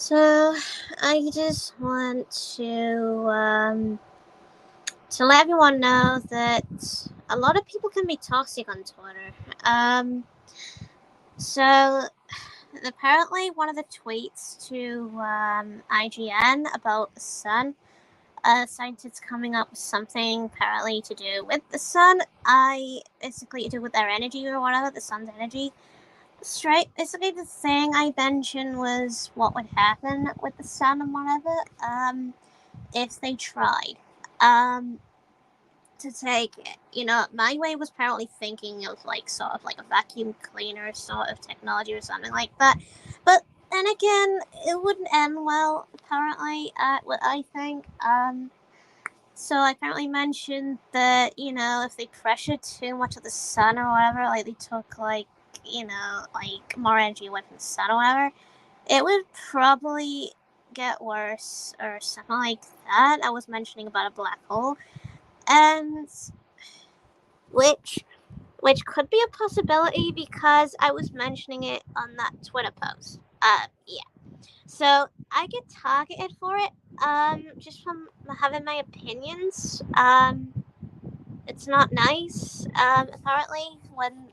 So I just want to let everyone know that a lot of people can be toxic on Twitter. Um, so apparently one of the tweets to IGN about the sun, scientists coming up with something apparently to do with the sun. I basically to do with their energy or whatever, the sun's energy. Straight, basically the thing I mentioned was what would happen with the sun and whatever. If they tried um to take it. My way was apparently thinking of like sort of like a vacuum cleaner sort of technology or something like that. But then again, it wouldn't end well apparently what I think. So I apparently mentioned that, if they pressured too much of the sun or whatever, like they took like, like more energy away from the sun or whatever, it would probably get worse or something like that. I was mentioning about a black hole, and which could be a possibility because I was mentioning it on that Twitter post. Yeah. So I get targeted for it. Just from having my opinions. It's not nice. Apparently, when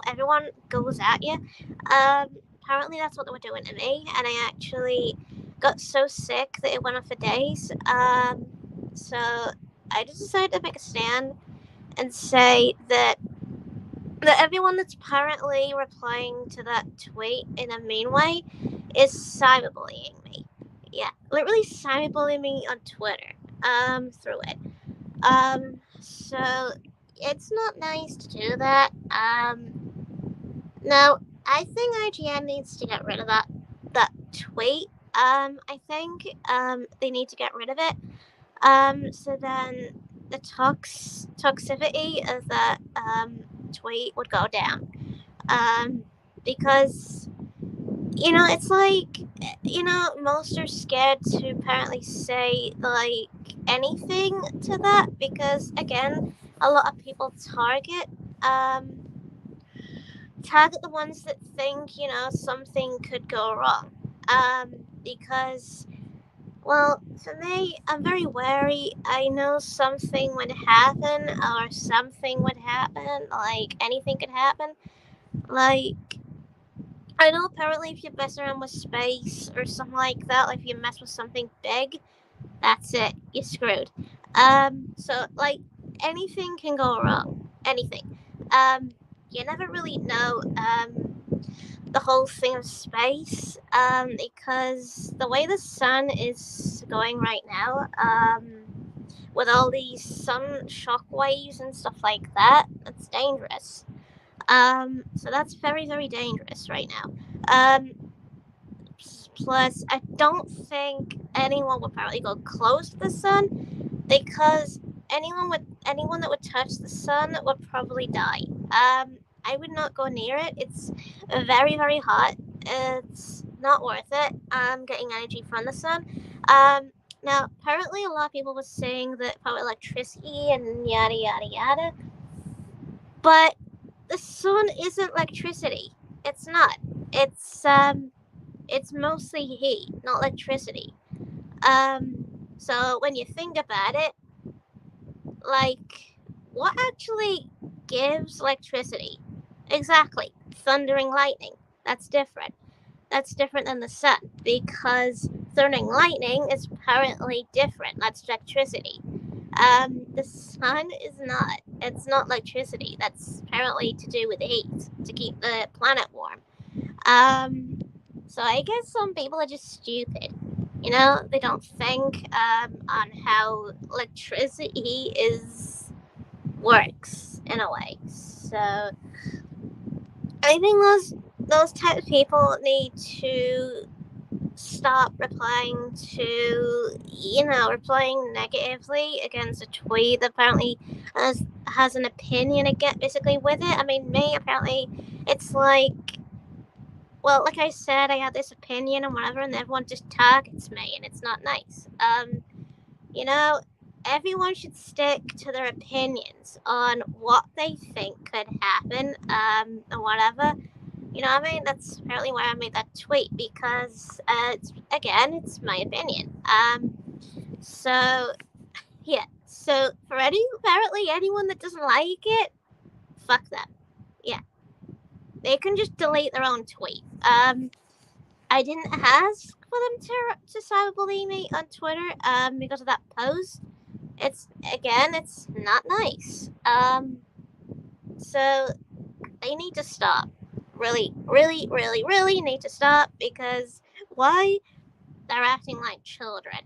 everyone goes at you, apparently that's what they were doing to me, and I actually got so sick that it went on for days. So I just decided to make a stand and say that everyone that's apparently replying to that tweet in a mean way is cyberbullying me. Yeah, literally cyberbullying me on Twitter. Through it. So it's not nice to do that. No, I think IGN needs to get rid of that tweet. I think they need to get rid of it. So then the toxicity of that tweet would go down. Because it's like most are scared to apparently say like anything to that because again, a lot of people um target the ones that think something could go wrong. Because well, for me, I'm very wary. I know something would happen, or something would happen, like anything could happen. Like, I know apparently if you mess around with space or something like that, like if you mess with something big, that's it. You're screwed. So, like, anything can go wrong. Anything. You never really know, the whole thing of space, because the way the sun is going right now, with all these sun shock waves and stuff like that, it's dangerous. So that's very, very dangerous right now. Um, Plus, I don't think anyone would probably go close to the sun because anyone that would touch the sun would probably die. I would not go near it. It's very, very hot. It's not worth it. Getting energy from the sun. Now, apparently, a lot of people were saying that about electricity and yada yada yada, but the sun isn't electricity. It's not. It's mostly heat, not electricity. So when you think about it, like, what actually gives electricity? Exactly, thundering lightning. That's different. That's different than the sun because thundering lightning is apparently different. That's electricity. The sun is not. It's not electricity. That's apparently to do with heat to keep the planet warm. So I guess some people are just stupid. They don't think on how electricity is works in a way. So I think those type of people need to stop replying negatively against a tweet that apparently has an opinion again basically with it. I mean, me apparently it's like, well, like I said, I had this opinion and whatever, and everyone just targets me, and it's not nice. You know, Everyone should stick to their opinions on what they think could happen, or whatever. You know what I mean? That's apparently why I made that tweet because, it's my opinion. So yeah. So apparently anyone that doesn't like it, fuck them. Yeah, they can just delete their own tweet. I didn't ask for them to cyberbully me on Twitter. Because of that post. It's not nice. So they need to stop. Really, really, really, really need to stop because why? They're acting like children.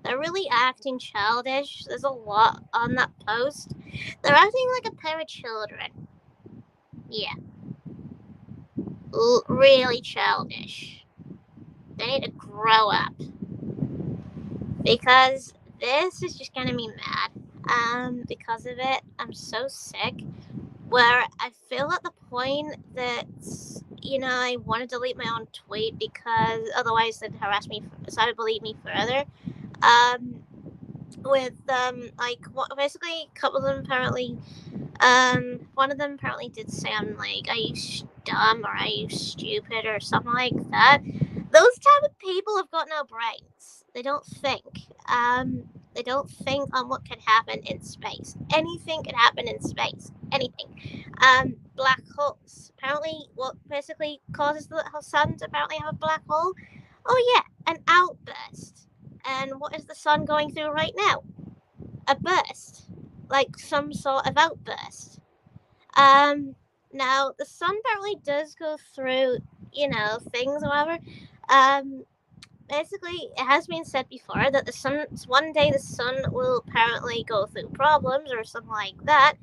They're really acting childish. There's a lot on that post. They're acting like a pair of children. Yeah. Really childish. They need to grow up. Because this is just getting me mad. Because of it, I'm so sick. Where I feel at the point that, I want to delete my own tweet because otherwise they'd harass me, cyberbully me further. Basically, a couple of them apparently, one of them apparently did say I'm like, are you dumb or are you stupid or something like that. Those type of people have got no brains. They don't think. They don't think on what could happen in space. Anything could happen in space. Anything. Black holes. Apparently, what basically causes the sun to apparently have a black hole? Oh yeah, an outburst. And what is the sun going through right now? A burst, like some sort of outburst. Now the sun apparently does go through, things or whatever. Basically, it has been said before that one day the sun will apparently go through problems or something like that,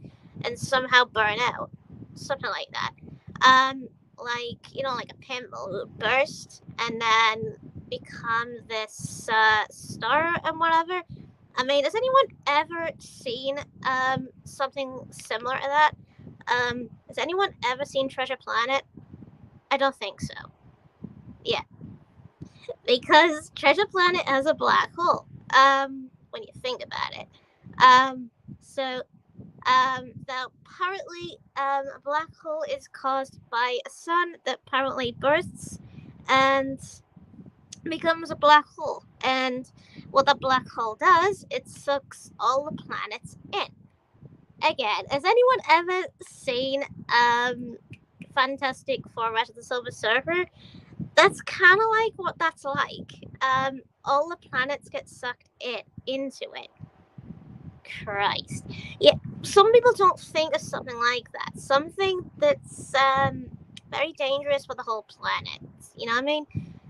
and somehow burn out, something like that. Like a pinball will burst and then become this star and whatever. I mean, has anyone ever seen something similar to that? Has anyone ever seen Treasure Planet? I don't think so. Yeah, because Treasure Planet has a black hole. When you think about it. So now apparently, a black hole is caused by a sun that apparently bursts and becomes a black hole. And what the black hole does, it sucks all the planets in. Again, has anyone ever seen Fantastic Four: Rise of the Silver Surfer? That's kind of like what that's like. All the planets get sucked into it. Christ. Yeah, some people don't think of something like that. Something that's very dangerous for the whole planet. You know what I mean?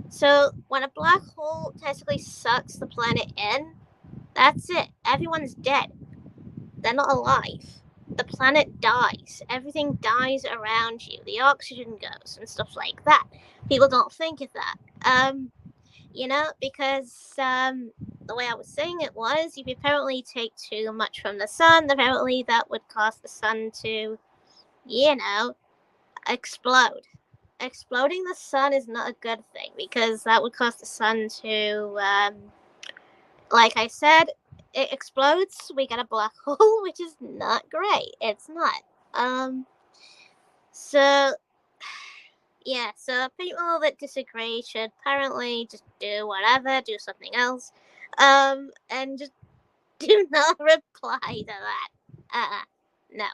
So when a black hole basically sucks the planet in, that's it. Everyone's dead. They're not alive. The planet dies. Everything dies around you. The oxygen goes and stuff like that. People don't think of that. Because the way I was saying it was, if you apparently take too much from the sun, apparently that would cause the sun to, explode. Exploding the sun is not a good thing because that would cause the sun to, like I said, it explodes. We get a black hole, which is not great. It's not. So yeah, so people that disagree should apparently just do whatever, do something else, and just do not reply to that. No.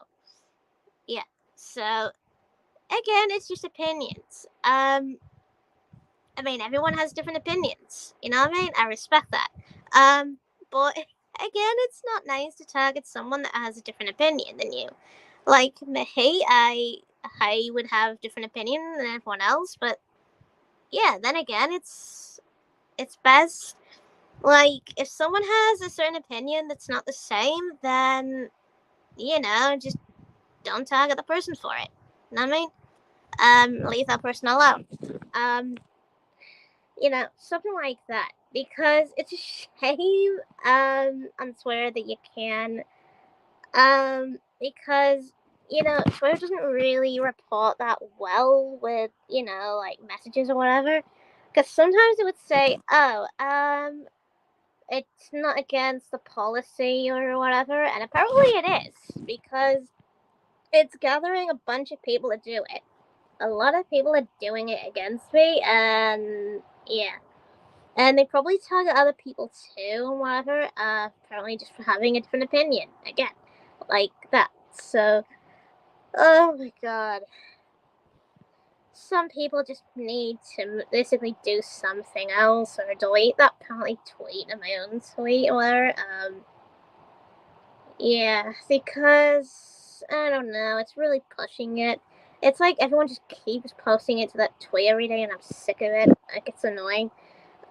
Yeah. So again, it's just opinions. I mean, everyone has different opinions. You know what I mean? I respect that. But again, it's not nice to target someone that has a different opinion than you. Like me, I would have different opinion than everyone else, but yeah, then again, it's best. Like, if someone has a certain opinion that's not the same, then just don't target the person for it. You know what I mean? Leave that person alone. Something like that. Because it's a shame on Twitter that you can. Because Twitter doesn't really report that well with, like messages or whatever. Because sometimes it would say, oh, it's not against the policy or whatever. And apparently it is. Because it's gathering a bunch of people to do it. a lot of people are doing it against me, and yeah. And they probably target other people too, and whatever, apparently just for having a different opinion. Again, like that. So, oh my god. Some people just need to basically do something else or delete that apparently tweet in my own tweet or whatever. Yeah, because I don't know, it's really pushing it. It's like everyone just keeps posting it to that tweet every day, and I'm sick of it. Like, it's annoying.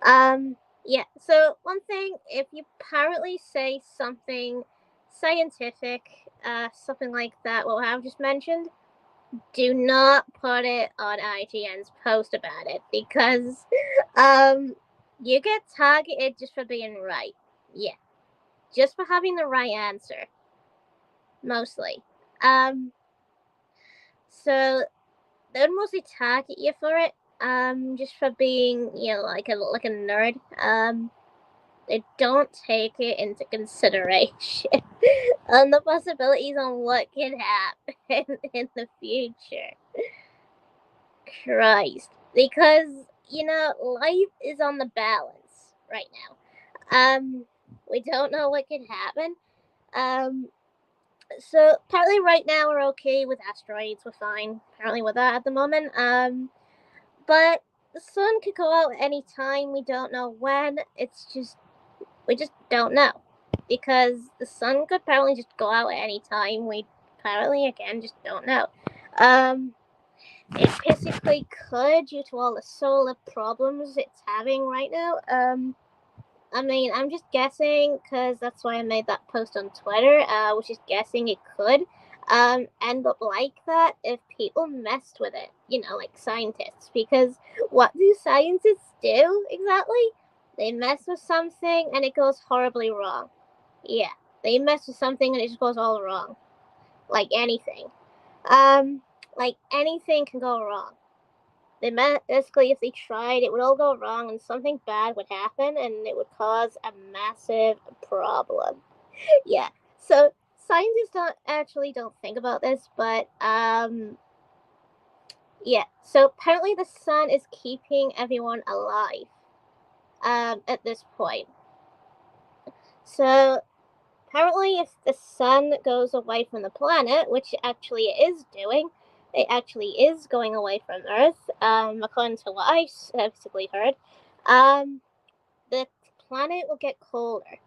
Yeah, so one thing, if you apparently say something scientific, something like that, what I've just mentioned, do not put it on IGN's post about it because, you get targeted just for being right. Yeah, just for having the right answer, mostly. Um, so they would mostly target you for it, just for being, like a nerd. They don't take it into consideration on the possibilities on what can happen in the future. Christ. Because, life is on the balance right now. We don't know what can happen. Um, so partly right now we're okay with asteroids, we're fine apparently with that at the moment. But the sun could go out any time, we don't know when. We just don't know. Because the sun could apparently just go out at any time. We apparently, again, just don't know. It basically could due to all the solar problems it's having right now. I'm just guessing because that's why I made that post on Twitter. Was just guessing it could end up like that if people messed with it, like scientists. Because what do scientists do exactly? They mess with something and it goes horribly wrong. Yeah, they mess with something and it just goes all wrong. Like anything. Um, like anything can go wrong. Basically, if they tried, it would all go wrong and something bad would happen and it would cause a massive problem. Yeah. So scientists don't think about this, but yeah. So apparently the sun is keeping everyone alive at this point. So apparently if the sun goes away from the planet, which actually it is doing, it actually is going away from Earth, according to what I basically heard, the planet will get colder.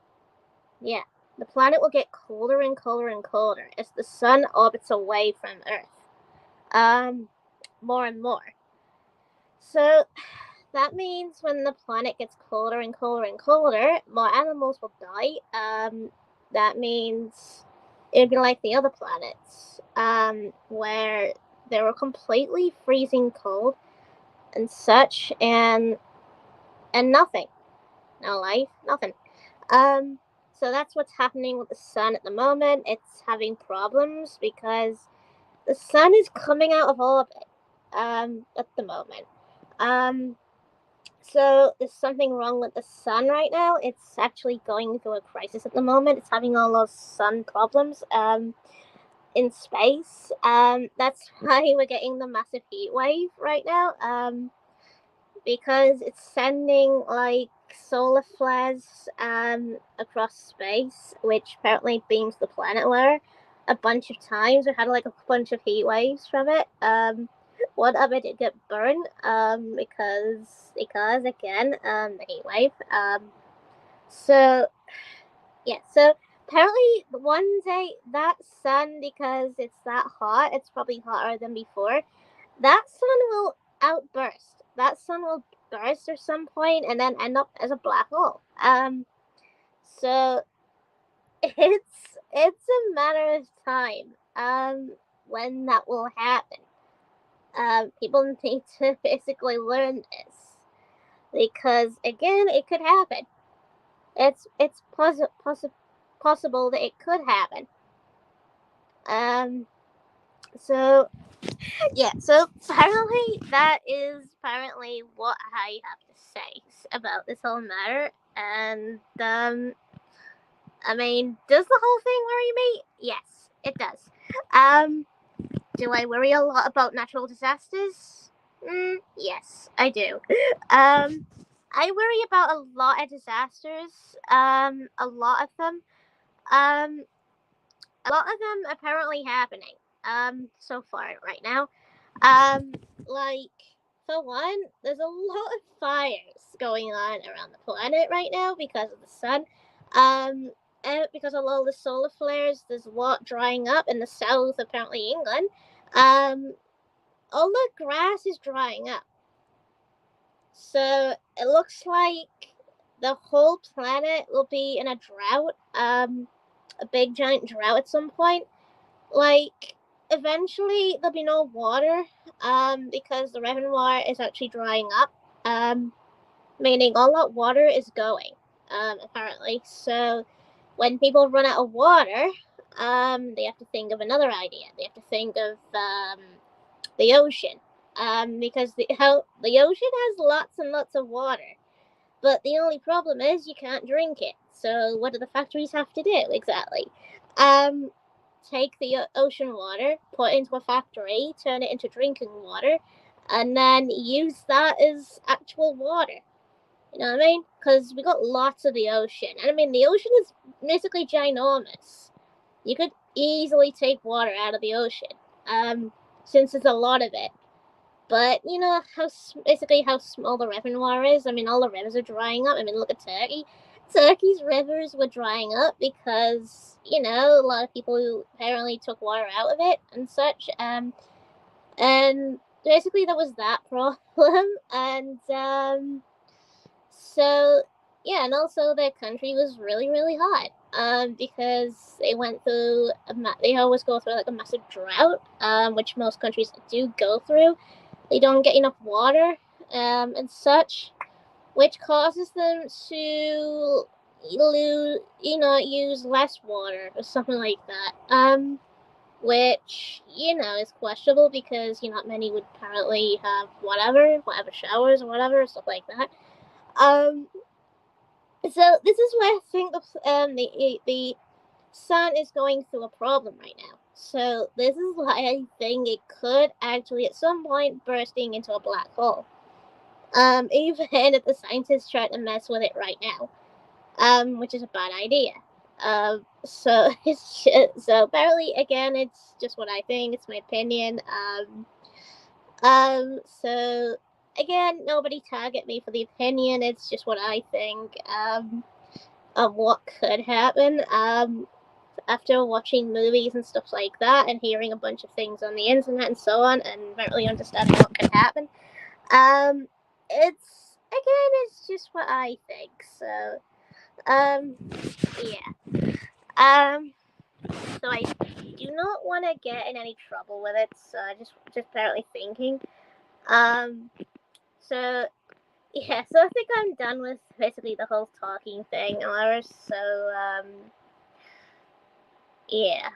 Yeah, the planet will get colder and colder and colder as the sun orbits away from Earth. More and more. So that means when the planet gets colder and colder and colder, more animals will die. That means it'd be like the other planets, where they were completely freezing cold and such, and nothing, no life, nothing. So that's what's happening with the sun at the moment. It's having problems because the sun is coming out of orbit, at the moment. So there's something wrong with the sun right now. It's actually going through a crisis at the moment. It's having all those sun problems, in space. That's why we're getting the massive heat wave right now. Because it's sending like solar flares across space, which apparently beams the planet away a bunch of times. We had like a bunch of heat waves from it. One of it did get burned because again, the heat wave. So yeah, so apparently one day that sun, because it's that hot, it's probably hotter than before, that sun will outburst. That sun will burst at some point and then end up as a black hole. So it's a matter of time when that will happen. People need to basically learn this because again, it could happen. It's possible that it could happen. So yeah, so apparently that is apparently what I have to say about this whole matter. And I mean, does the whole thing worry me? Yes, it does. Do I worry a lot about natural disasters? Yes, I do. I worry about a lot of disasters. A lot of them. Um, a lot of them apparently happening. So far right now. Like for one, there's a lot of fires going on around the planet right now because of the sun. Um, and because of all the solar flares, there's a lot drying up in the south, apparently England. Um, all the grass is drying up. So it looks like the whole planet will be in a drought, a big giant drought at some point. Like, eventually there'll be no water, because the reservoir is actually drying up, meaning all that water is going, apparently. So when people run out of water, they have to think of another idea. They have to think of, the ocean, because the ocean has lots and lots of water, but the only problem is you can't drink it. So what do the factories have to do exactly? Um, Take the ocean water, put it into a factory, turn it into drinking water, and then use that as actual water. You know what I mean? Because we got lots of the ocean, and I mean the ocean is basically ginormous. You could easily take water out of the ocean, since there's a lot of it. But you know basically how small the reservoir is. I mean, all the rivers are drying up. I mean, look at Turkey. Turkey's rivers were drying up because a lot of people who apparently took water out of it and such. And basically there was that problem, and so yeah, and also their country was really really hot. Because they went through they always go through like a massive drought, which most countries do go through. They don't get enough water, and such, which causes them to use less water or something like that. Which is questionable because not many would apparently have whatever showers or whatever stuff like that. Um, so this is where I think the sun is going through a problem right now. So this is why I think it could actually at some point bursting into a black hole. Even if the scientists try to mess with it right now, which is a bad idea. So so apparently again, it's just what I think. It's my opinion. So again, nobody target me for the opinion. It's just what I think. Of what could happen. After watching movies and stuff like that, and hearing a bunch of things on the internet and so on, and not really understanding what could happen. It's just what I think. So, yeah. So I do not want to get in any trouble with it. So I just apparently thinking. So yeah. So I think I'm done with basically the whole talking thing, or so. Yeah.